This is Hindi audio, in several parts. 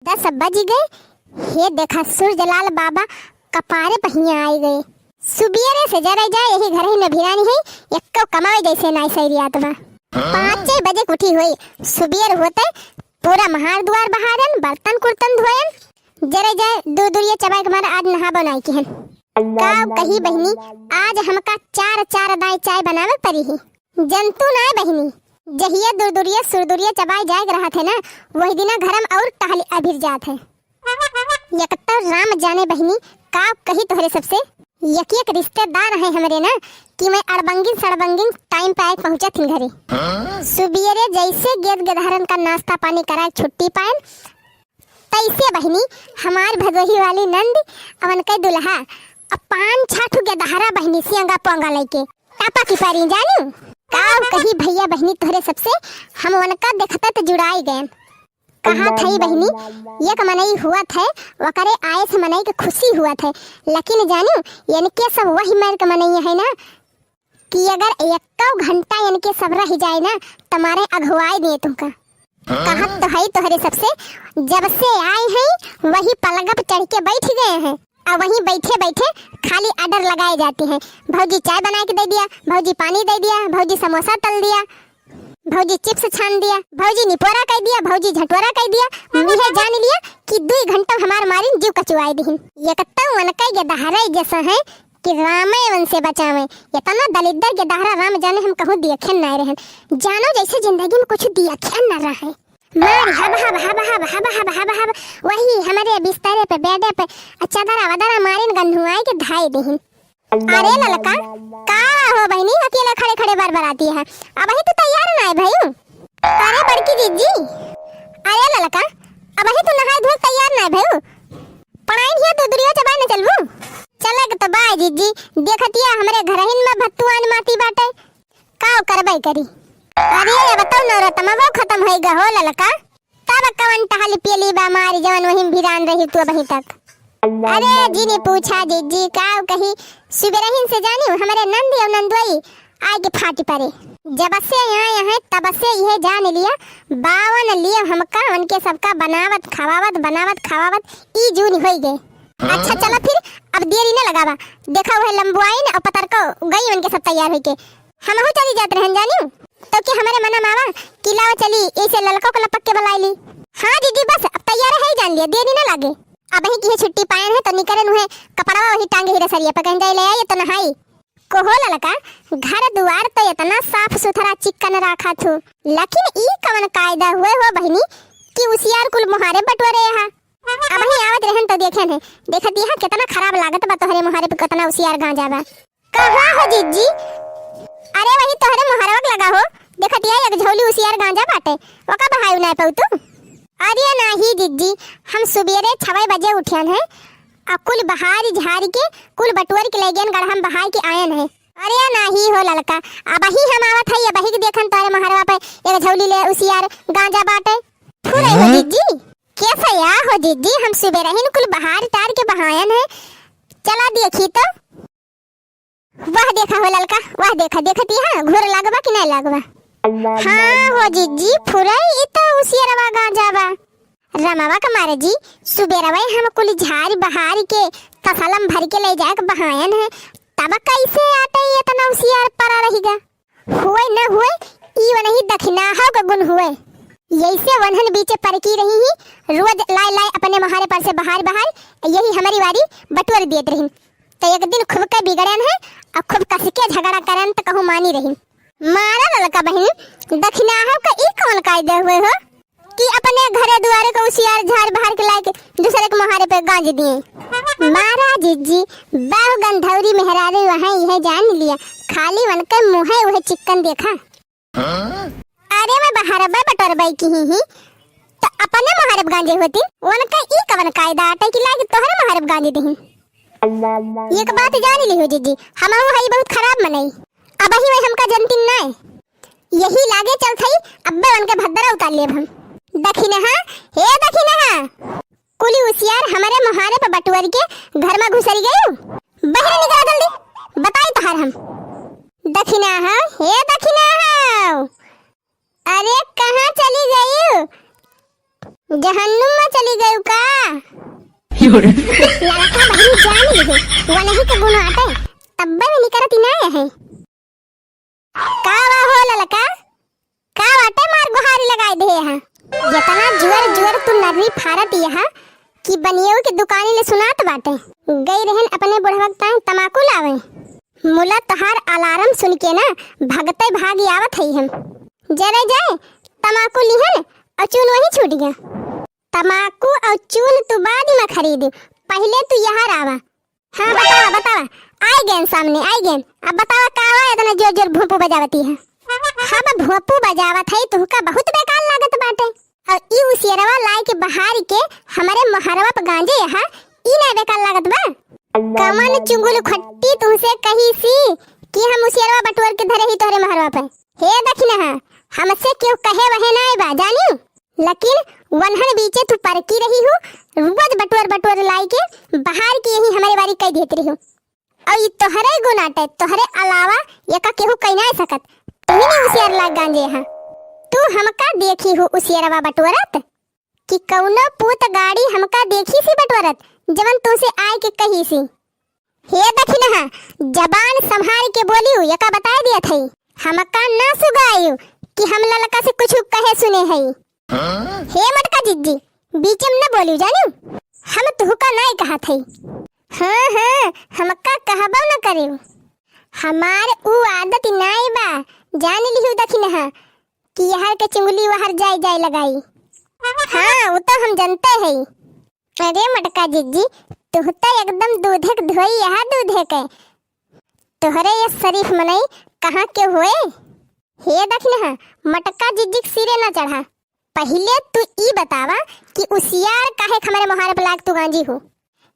10 बज गए। हे देखा सूरजलाल बाबा कपारे पहिया आई गए। सुबियरे से जरा जाए यही घर ही में भिरानी है एक कमावे जैसे नाई सैरियात बा। 5 बजे उठी हुई सुबियर होते पूरा महार द्वार बहारन बर्तन कुर्तन धोयन जरा जाए दूर दूरिया चबाई के मारा आज नहा बनाई की हन का कही बहनी आज हमका चार दाई चाय बनावे परी ही जंतु ना बहनी जहिया दूर दूरिया सुरदुरिया चबाई जाए रहा थे ना वही दिना घरम और टहल अभिर जात है। यकता राम जाने बहनी का कही तोहरे सबसे एक रिश्तेदार है हमरे ना कि मैं अड़बंगिन सड़बंगिन टाइम पे आए पहुंचा थी घरे। सुबियरे जैसे गेद गधारन का नाश्ता पानी करा छुट्टी पाए तैसे बहनी हमार भदोही वाली नंद अवन के दुल्हा अब 5-6 गधारा बहनी सिंगा पोंगा लेके पापा की पारी जानी का कही भैया बहनी तोहरे सबसे हम उनका देखता तो जुड़ाई गए। कहा थई बहनी एक मनई हुआ थे वकरे आए से मनई के खुशी हुआ थे लेकिन जानी इनके सब वही मर के मनई है ना कि अगर 1 घंटा इनके सब रह जाए ना तुम्हारे अगुवाई दे तुमका। कहा तो है तोहरे सबसे जब से आए हैं वही पलंग पे चढ़ के बैठ गए हैं और वहीं बैठे बैठे खाली ऑर्डर लगाए जाते हैं। भौजी चाय बना के दे दिया, भौजी पानी दे दिया, भौजी समोसा तल दिया, भौजी चिप्स छान दिया, भौजी निपोरा कह दिया, भौजी झटोरा कह दिया। मुझे जान लिया कि 2 घंटा हमार मारिन जीव कचुआई दिहिन। ये कत्ता उनका ये दहारा जैसा है कि रामे वन से बचावे इतना दलिद्दर के दहारा राम जाने हम कहूँ दियखन ना रहन जानो जैसे जिंदगी में कुछ दियखन ना रहे मार hub hub hub hub hub hub hub hub वही हमारे बिस्तरे पे बेडे पे चादरा वदरा मारिन गन्हुआई के धाई दिहिन। अरे ललका का हो बहनी अकेला खड़े खड़े बार बराती है अब ही तो तैयार ना है भाई। अरे बड़की जीजी अरे ललका अब ही तो नहाए धोए तैयार ना है भाई पढ़ाई हिया तो दुरिया चबाने चलबू चला के तो बाय जीजी देखतिया हमरे घरहिन में भत्तुआन माटी बाटे का करबई करी। अरे ये बताओ नौरतमा वो खत्म होई ग हो ललका तब कवन टहल पियली बा मारी जवन वहीं भिरान रही तू अभी तक। अरे जी ने पूछा जीजी का कही सुबरहिन से जानी हमारे नंदी और नंदुई आए के फाटी पड़े जब से आए हैं तब से यह जान लिया 52 लिए हमका उनके सबका बनावत खावावत ई जून होई गए। अच्छा चलो फिर अब देरी न लगावा देखा वह लंबुआई ने और पतर को गई उनके सब तैयार होके हम हो चली जाते रहन जानी तो कि हमारे मना मावा किलावा चली ऐसे ललका को लपक के बुलाई ली। हाँ दीदी बस अब तैयार है जान लिया देरी न लागे अब ही की छुट्टी पायन है तो निकरन हुए कपड़ा वही टांगे ही रसरिया पकन जाए ले आए तो नहाई को हो ललका घर दुआर तो इतना साफ सुथरा चिकन रखा थू लेकिन ई कवन कायदा हुए हो बहनी कि उसियार कुल मुहारे बटवरे यहाँ अब ही आवत रहन तो देखे है देखत यहाँ कितना खराब लागत बा तोहरे मुहारे पे कितना उसियार गांजा बा। कहां हो जीजी अरे वही तोहरे मुहारवक लगा हो देखत यहाँ एक झोली उसियार गांजा बाटे ओका बहायु ना पाऊ तू। अरे नहीं जीजी हम सुबेरे 6 बजे उठियन है और कुल बहारी झारी के कुल बटुअर के लेगन गढ़ बहाई के आयन है। अरे नहीं हो ललका अब ही हम आवत है अब ही देखन तारे महारवा पे एक झोली ले उसियार गांजा बाटे फुरे हो जीजी कैसा या हो जीजी हम सुबह रहिन कुल बहार तार के बहायन है चला देखी तो वह देखा हो ललका वह देखा देखती है घोर लगवा कि नहीं लगवा। हाँ हो जीजी फुरे ई तो उसियारवा गांजा बा रमावा का मारे जी सुबेरवा हम कुल झारी बहारी के तसलम भर के ले जाके बहायन है तब कैसे आते इतना उसियार पड़ा रहेगा हुए न हुए ई वनही दखना हो का गुण हुए यही वनहन बीचे परकी रही ही रोज लाए अपने महारे पर से बाहर यही हमारी वारी बटुअर देत रही तो एक दिन खूब के बिगड़न है और खूब कस के झगड़ा करन तो कहूँ मानी रही मारा ललका बहन दखना हो का ई कौन कायदे हुए हो कि अपने घरे दुआरे को उसियार झाड़ बहार के लाके दूसरे के महारे पे गांज दिए। मारा जीजी बाहु गंधौरी मेहरारे वहाँ यह जान लिया खाली वन के मुँह वह चिकन देखा। अरे मैं बाहर बटोर बाई की ही तो अपने महारब गांजे होती उनका ई कवन कायदा आटे की लागे तोहरे महारब गांजे दही। एक बात जान ली हो जीजी हम हई बहुत खराब मनई अब ही वही हमका जनती ना यही लागे चल थई अब्बे उनके भद्दरा उतार लेब हम दखिना हे दखिना कुली उसियार हमारे महारे पे बटुअर के घर में घुसरी गई बाहर निकल जल्दी बताई तहार हम दखिना हे दखिना अरे कहाँ चली गई जहन्नुम में चली गई का? लड़का बहन जान ली वो नहीं के गुण आटे तब्बे में निकरती ना है का हो लड़का का आटे मार गुहारी लगाई दे है जितना जुअर जुअर तू नरवी फारत यहां कि बनियो की दुकानी ले सुनात बाटे गई रहन अपने बुढ़वा तान तमाकू लावे मुला तहार अलार्म सुन के ना भगते भाग आवत है हम जरे जाए तमाकू लिहन और चून वही छूट गया तमाकू और चून तू बाद में खरीद पहले तू यहाँ आवा हाँ बतावा बतावा आई गेन सामने आई गेन अब बतावा का हुआ इतना जोर जोर भोंपू बजावती है हाँ बा भोंपू बजावत है तुहका बहुत बेकार लागत बाटे और ई उसियरवा लाई के बहार के हमारे महरवा पे गांजे यहाँ ई ना बेकार लागत बा कमन चुंगुल खट्टी तुमसे कही सी कि हम उसियरवा बटुअर के धरे ही तोरे महरवा पे हे दखिना हमसे क्यों कहे वहे ना बा जानी लेकिन वनहन बीचे तू परकी रही हो रोज बटुअर बटुअर लाई के बाहर की यही हमारे बारी कह देती रही हो और ये तोहरे गुनाटे तोहरे अलावा ये का केहू कह ना सकत तू ही नहीं उसियार लाग गांजे हां तू हमका देखी हो उसियारवा बटुअरत कि कौनो पूत गाड़ी हमका देखी सी बटुअरत जवन तुसे आए के कही सी हे दखिना जबान संभाल के बोलियो ये का बता दिया थई हमका ना सुगायो कि हम ललका से कुछ कहे सुने है हे मटका जिज्जी बीच में न बोलियो जानियो हम तुहका नहीं कहा थई हाँ हमका कहबो न करियो हमार ऊ आदत नहीं बा जान लिहु दखिना कि यहां के चुंगली वहां जाई जाई लगाई हाँ वो तो हम जानते हैं अरे मटका जिज्जी तुह तो एकदम दूधे धोई यहाँ दूधे के तोहरे ये शरीफ मनई कहाँ के हुए हे दखिना मटका जिज्जी सिरे न चढ़ा पहले तू ई बतावा कि उसियार काहे हमारे मोहारे पे लाग तू गांजी हो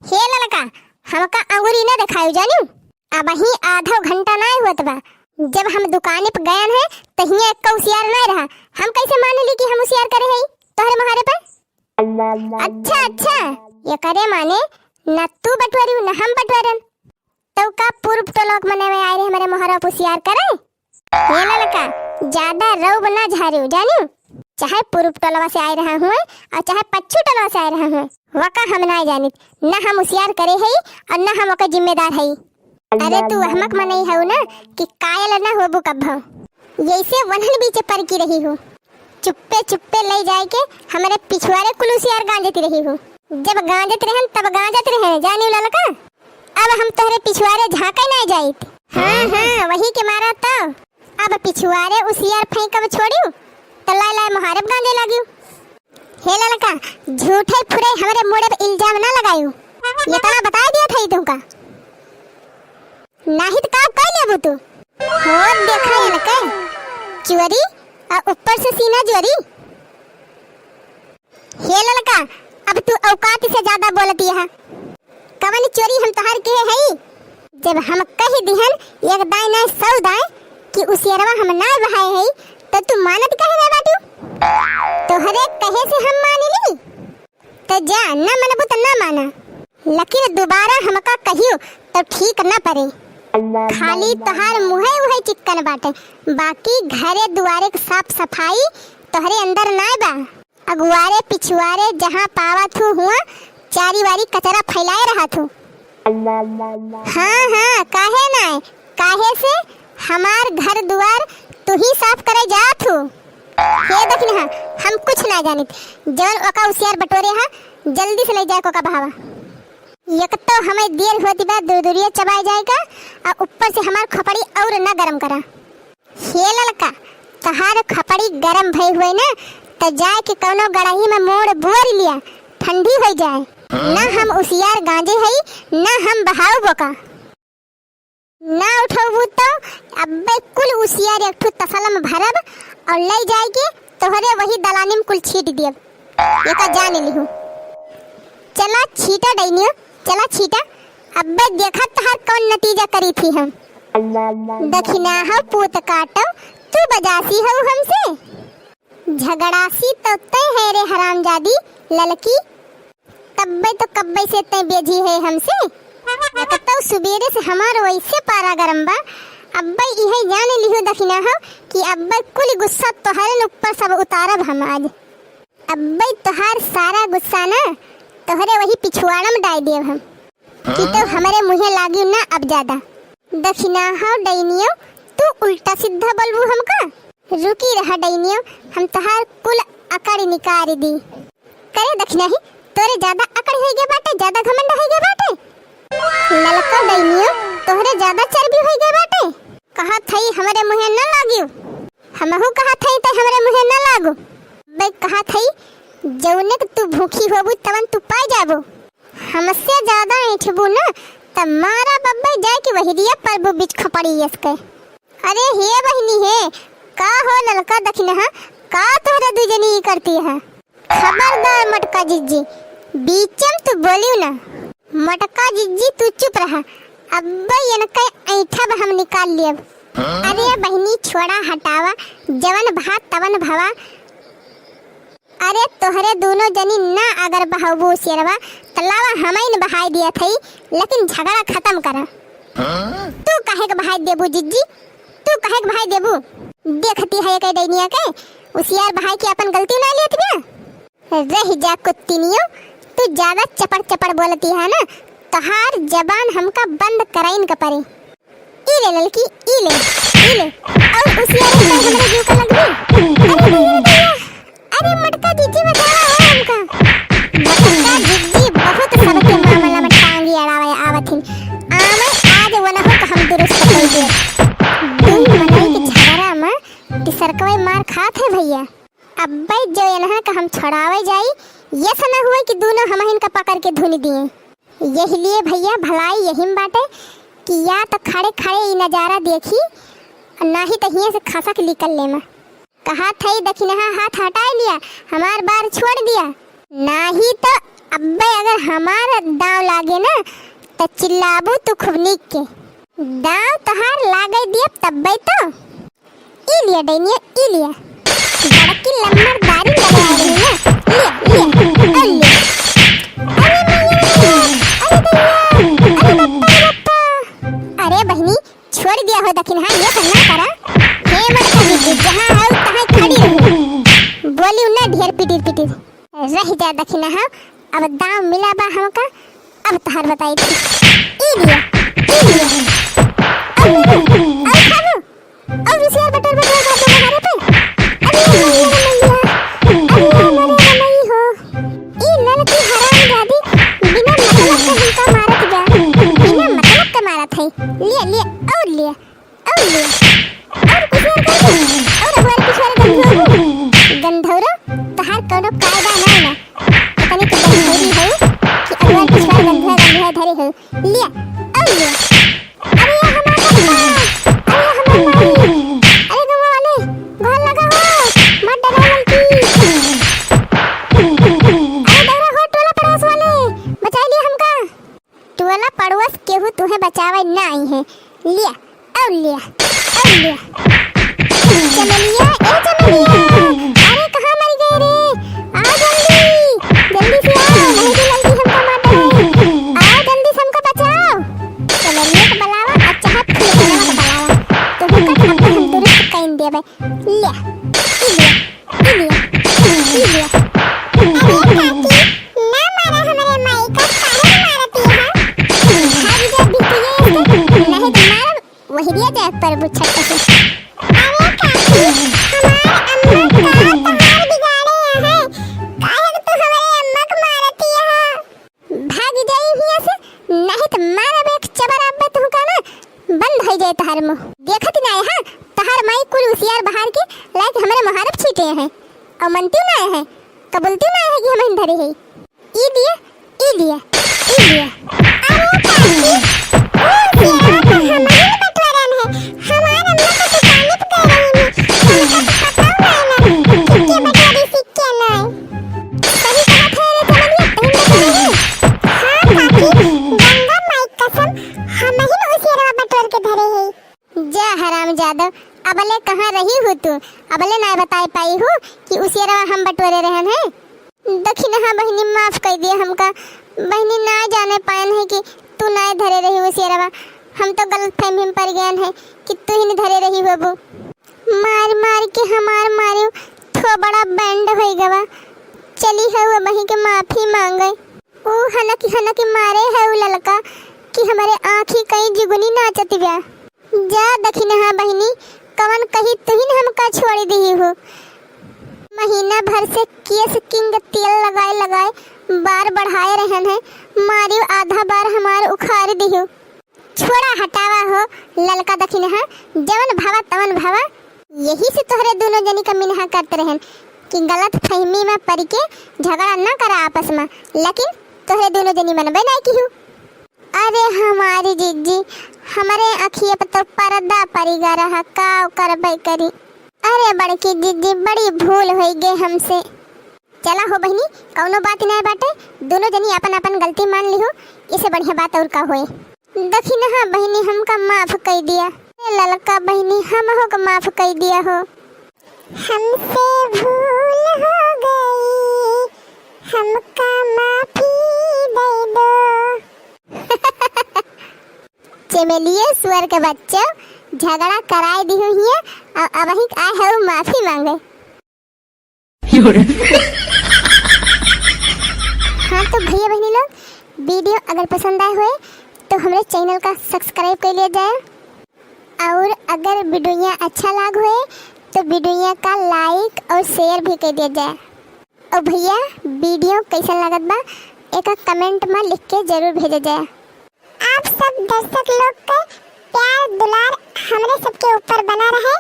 हे ललका हमका अंगूरी न दिखायो जानियो अब ही आधा घंटा ना हुआ बा जब हम दुकान पे गए हैं तहिया एक उसियार ना रहा हम कैसे मान ली कि हम उसियार करे हैं तोहरे मोहारे पे अच्छा ये करे माने न तू बटवारी न हम बटवारन तो का पूर्व टोलक मने में आए रे हमारे मोहरा पुसियार करे ये ललका ज्यादा रौब ना झारियो जानियो चाहे पूर्व टोलवा से आए रहा हूँ और चाहे पश्चिम टोलवा से आए रहा हूँ वका हम ना जानित न हम उसियार करे है और न हम ओके जिम्मेदार है अरे तू हमक मनई है ना कि कायल न होबू कब्भो यैसे वनहन बीच पर की रही हो चुप्पे चुप्पे ले जाए के हमारे पिछवाड़े कुलुसियार गांजती रही हो जब गांजत रहन तब गांजत रहे जानियो ललका अब हम तोहरे पिछवाड़े झाके ना जाइत हाँ वही के मारा तो अब पिछवाड़े उसियार फेंकब छोड़ियो तो लाई लाई मुहारब गांजे लागियो हे ललका झूठे फुरे हमारे मोड़े पे इल्जाम ना लगायो ये तना बता दिया था तुमका नाहित का कह लेबू तू हो देखा ये ललका चोरी और ऊपर से सीना चोरी हे ललका अब तू औकात से ज्यादा बोलती है कवन चोरी हम तोहार के है जब हम कह दिहन एक दाई ना 100 दाई कि उसियरवा हम ना बहाए है तो तू मानत कहे ना बाटू तोहरे कहे से हम मान ली तो जा ना मनबू तो ना माना लेकिन दोबारा हमका कहियो तो ठीक ना पड़े खाली तोहार मुहे उहे चिकन बाटे बाकी घरे दुआरे के साफ सफाई तोहरे अंदर ना बा अगुआरे पिछुआरे जहाँ पावा थू हुआ चारी वारी कचरा फैलाए रहा थू हाँ काहे ना काहे से हमार घर दुआर तू ही साफ करे जात हो हे दखिना हम कुछ ना जानित जवन ओका उसियार बटोरे हा जल्दी से ले जाए कोका भावा एक तो हमें देर होती बा दूरिया चबाई जाएगा और ऊपर से हमार खपड़ी और ना गरम करा हे ललका तहार खपड़ी गरम भई हुए ना तो जाए के कोनो गड़ाही में मोड़ बोर लिया ठंडी हो जाए ना हम उसियार गांजे है ना हम बहाव बोका ना उठाऊ तो अब्बे कुल उसियार एक तसलम भरब और ले जाए के तोहरे वही दलानी में कुल छीट दियब ये का जान लिहू चला छीटा डैनियो चला छीटा अब्बे देखा तहार कौन नतीजा करी थी हम दखिना हो पूत काटो तू बजासी हो हमसे झगड़ासी तो तय है रे हरामजादी ललकी कब्बे से तय बेजी है हमसे तो सुबेरे से हमार वैसे पारा गरम बा अब्बे इहे जाने लिहो दखिना हो कि अब्बे कुल गुस्सा तोहरे ऊपर सब उतारब हम आज अब्बे तोहार सारा गुस्सा ना तोहरे वही पिछवाड़ा में डाल दिए हम कि तो हमारे मुँहे लागी ना अब ज्यादा। दक्षिणा हो डैनियो तू उल्टा सीधा बोलबू हमका। रुकी रहा डैनियो हम तोहार कुल अकड़ निकाल दी। करे दक्षिणा ही तोरे ज्यादा अकड़ हो गया बाटे, ज्यादा घमंड हो गया बाटे। ललका डैनियो तोहरे ज्यादा चर्बी हो गया बाटे। कहा थई हमारे मुँहे न लागियो, हमहू कहा थई ते हमारे मुँहे न लागो। बे कहा थई जौने तू भूखी होबू तवन तू पाई जाबू। हमसे ज्यादा ऐठबू ना त मारा बब्बे जाए कि वही दिया परबू बीच खपड़ी इसके। अरे हे बहनी है का हो ललका दक्षिणा का तोहरे दुजनी करती है। खबरदार मटका जिज्जी बीचम तू बोलियो ना। मटका जिज्जी तू चुप रहा। अब्बे इनके ऐठा हम निकाल लियब। अरे बहनी छोड़ा हटावा जवन भात तवन भवा। अरे तोहरे दोनों जनी ना अगर बहाबू शेरवा तलावा हमें बहाई दिया थई, लेकिन झगड़ा खत्म करा। तू काहे के बहाई देबू जिज्जी, तू काहे के बहाई देबू। देखती है के डैनिया के उसियार बहाई की अपन गलती ना लेत बिया। रह जा कुत्तीनियो तू ज्यादा चपड़ चपड़ बोलती है ना, तोहार जबान हमका बंद कराइन का परे। ई ले ललकी ई ले और उसियार हमरे जीव का लगबी। अरे मटका जिज्जी बचावा हमका। मटका जिज्जी बहुत सबके मामला में टांगी अड़ावे आवथिन। आमे आज वना हो हम दुरुस्त कर दे। दुई मनई के झगड़ा में तिसरकवे मार खात है भैया। अब्बे जो यहाँ का हम छड़ावे जाई ये सना हुआ कि दोनों हम इनका पकड़ के धुन दिए। यही लिए भैया भलाई यही में बाटे कि या तो खड़े खड़े ये नज़ारा देखी ना ही तो हिया से खसक निकल ले में। कहा थई दक्षिणा हाथ हटा लिया हमार बार छोड़ दिया। ना ही तो अब्बे अगर हमारा दाव लागे ना तो चिल्लाबू तू खूब निक के। दाव तोहार लागे दिए तब्बे तो ई लिया डैनिया ई लिया। बड़की लम्बरदारी लगा रही है लिया लिया अरे बप्पा। अरे बहनी छोड़ दिया हो दक्षिणा ये करना करा। हे मटका जिज्जी जहाँ हो तहाँ खड़ी रही। बोली ना ढेर पिटिर पिटिर रह जा दक्षिणा। अब दाम मिला बा हमका अब तहार बताई थी। ई लिया और खाबो और उसे बटर बटर कर दो हमारे पे। लिया लिया और लिया और लिया और कुछ और कर दो और हमारे पिछवाड़े गंधौरो तहार कोनो कायदा ना ना पता नहीं कितना गंधौरी हो कि हमारे पिछवाड़े गंधौरा धरे हो। लिया और लिया। अरे अरे गवा वाले घर लगा हो मत डरो लड़की। अरे डरा हो टोला पड़ोस वाले बचा लिया हमका। टोला पड़ोस केहू तुम्हें बचावे ना आई है। लिया और लिया और लिया। चमेलिया ए चमेलिया अरे कहाँ मर गए रे। आओ जल्दी जल्दी से आओ नहीं तो लड़की हमको मार देगी। आओ जल्दी से हमको बचाओ। चमेलिया को बुलावा अच्छा हाथ खुले बनावा को बुलावा तो हमका हम दुरुस्त कइन देबे। लिया ई लिया ई लिया ई लिया। अरे काकी ना मारा हमारे माई का काहे मारती है। भाग जा बिटिया नहीं तो मार वही दिया जाए पर बुच्छा से। अरे काकी हमार अम्मा का तहार बिगाड़े है काहे तो हमारे अम्मा को मारती है। भाग जाई हिया से नहीं तो मारब एक चबर अब्बे तुमका ना बंद हो जाए तहार मुंह। देखत ना है तहार माई कुल उसियार बाहर के लाइक हमारे मुहारब छीटे हैं और मनती ना है कबूलती ना है कि हम धरे है। ई दिया ई लिया ई लिया। अरे काकी ओ तेरा तो हमारे बटवारन है हमार अम्मा को तो तारीफ कर रही है हमको तो पता ना कितने बटवारी सिक्के ना सही कहा थे रे चमेलिया तुम बता रही। हां काकी गंगा माई कसम हम ही उसियार बटवार के धरे है। जा हराम जादव अबले कहाँ रही हो तू अबले ना बता पाई हो कि उसियार हम बटवारे रहन है। दक्षिणा बहनी माफ कर दिया हमका। बहनी ना जाने पायन है कि तू ना धरे रही हो शेरवा। हम तो गलत फहमी में पड़ गए हैं कि तू ही धरे रही हो। मार मार के हमार मारियो थो बड़ा बैंड हो गवा चली है वो बही के माफी मांगे। ओ हना की मारे है वो ललका कि हमारे आँखी कहीं जुगनी नाचती बा। जा दखी नहा बहिनी कवन कही तुहिन हमका छोड़ दी हो। महीना भर से केस किंग तेल लगाए बार बढ़ाए रहन है, मारियो आधा बार हमार उखाड़ दी हो। छोड़ा हटावा हो ललका दखी नहा, जवन भावा तवन भावा। यही से तोहरे दोनों जनी का मिनहा करते रहन कि गलत फहमी में पड़ के झगड़ा न करा आपस में, लेकिन तोहरे दोनों जनी मनबे नहीं की हूँ। अरे हमारी जीजी हमारे अखिए पर तो पर्दा पड़ी गा रहा, का करबे करी। अरे बड़की जीजी बड़ी भूल हो गई हमसे। चला हो बहनी कौनो बात नहीं बाटे, दोनों जनी अपन अपन गलती मान ली हो, इसे बढ़िया बात और का होए। दखी नहा बहनी हमका माफ कर दिया। ललका बहनी हम हो को माफ कर दिया हो। हमसे भूल हो गई, हमका माफी दे दो। चमेलिए सुअर के बच्चे झगड़ा कराए दी हुई है और अब ही आए है वो माफी मांगे। हाँ तो भैया बहनी लोग, वीडियो अगर पसंद आए हुए तो हमारे चैनल का सब्सक्राइब कर लिया जाए, और अगर वीडियो अच्छा लग हुए तो वीडियो का लाइक और शेयर भी कर दिया जाए। और भैया वीडियो कैसा लगत बा एक कमेंट में लिख के जरूर भेजा जाए। आप सब दर्शक लोग का प्यार दुलार हमारे सबके ऊपर बना रहे,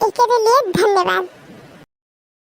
इसके लिए धन्यवाद।